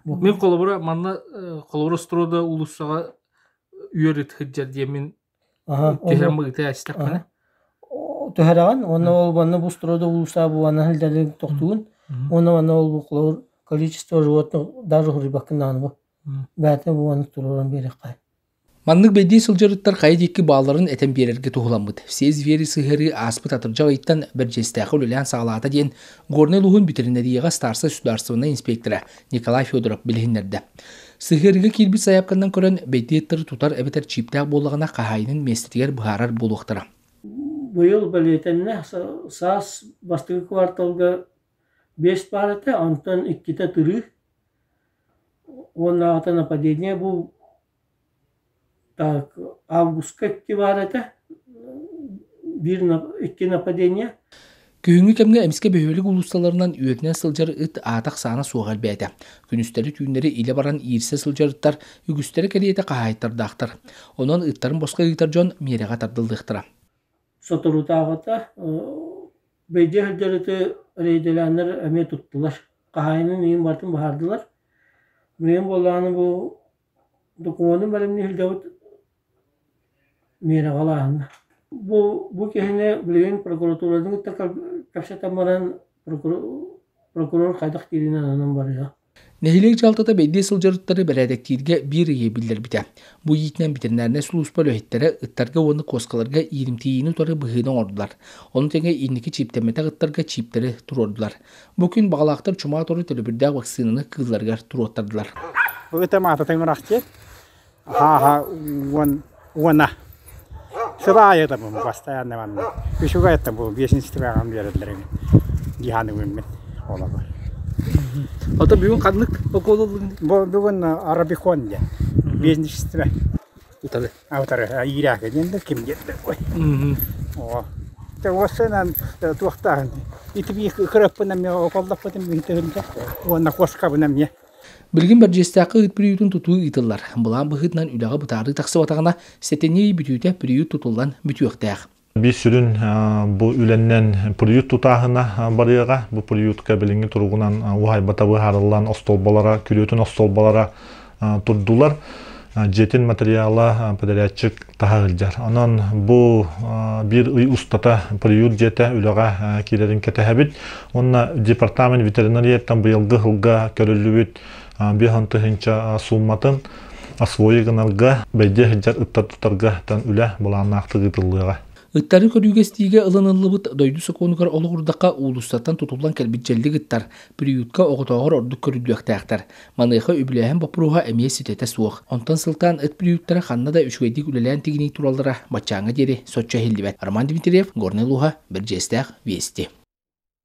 Мен колобора манна колобора строда улуссага үйөрөт хыджар диемин төһөрөн мыгыты астак мана. Төһөрөгөн оны ол банны бу строда улуса бу аны хилдерин токтугун. Оны аны ол бу колор количество животных даже рыбакынан бу. Бәте бу аны туруран берек кай. Маннык бейди сылжырыттар кайдикки бааларын этен берерге тухуламбыт. Все звери сыгыры аспыт атыржак ыйттан бір жестәқы үлілән сағалата дейін горный луғын битеринерияға старсы сударсывына инспектора Николай Федоров білгендерді. Сыгырыға келбіт саяпқандан көрін бейдеттір тутар әбетер чиптәк болығына қағайының местергер бұхарар болуқтыра. Бұйыл білетенне саас бастығы кварталға 5 барыты, антон 2-та түрі. Онағыта нападение бұл так, августка 2 барыты, 1-2 нападение. Күйіңі кәмге әміске бөхөлік ұлысталарынан үйетінен сылжары ұт атақ саны соғал бәді. Күністері түйіндері иле баран иірсе сылжарыттар, үгістері кәлейті қағайттардақтыр. Онан ұттарын босқа ұйтар жон мереға тардылдықтыра. Соторутағыта бейде хілдеріті рейделәнер әме тұттылар. Қағайының ең бартын бағардылар. Мен болғаны бұл документын бәрімні хілдеуіт мереға лағында. Bu kehine bilgen prokuraturların kapsatamaran prokuror kaydak dirinden anam var ya. Nehilek jaltada belli sıljarıtları beledektirge bir yebildir bite. Bu yiğitlen bitirlerine suluspa löhettere ıttarga onu koskalarga 20 tiyini tutarı bıhıdan ordular. Onun tenge indiki çiptemete ıttarga çipleri turordular. Bugün bağlaktır çuma toru telebirde vaksınını kızlarga turottardılar. Bu temata temraktı. Ha wana. Сырая там постоянно ван. Бишуга это был бешенстве амбердлерин. Гиханы выммен. Олабы. Ата бүгүн кандык околдун. Бүгүн арабикон я. Бешенстве. Утары. Аутары ирак енді ким кетти. Ой. О. Те осынан туактан. Итби кыраппына ме околдап кетем итегинде. Онна коскабына ме. Bilgin bir jestaqı ıt priyutun tutuğu ıtıllar. Bulan bıhıtnan ülağı bıtarı taqsı vatağına seteneyi bütüyte priyut tutulan bütüyöktəq. Bir sürün bu ülenden priyut tutağına barıyağa, bu priyutka bilingi turğunan uhaybata bıharılan ostolbalara, külüyütün ostolbalara turdular. Jetin materyala pederiatçık tahılcar. Anan bu bir ustata priyut jete ülağa kilerin ketehebit. Onna departament veterinariyetten bu yılgı hılga körüllübüt bir hantı hinça sulmatın asvoyu gınarga beyde hıcar ıttar tutarga tan üle bulan naqtı gıtıllığa. Ittarı körügestiğe ılınıllıbıt doydu sokonugar oluğurdaka ulusattan tutulan kelbitçelli gıttar, priyutka oğutağır orduk körüdüyöktəqtar. Manıqa übüləyən bapruğa əmiyə sütete suaq. Ondan sıltan ıt priyuttara xanna da üçgeydik üleləyən tigini turallara, batçağı deri, sotça hildibət. Arman Dimitriyev, Gorneluha, bir jestəq, Vesti.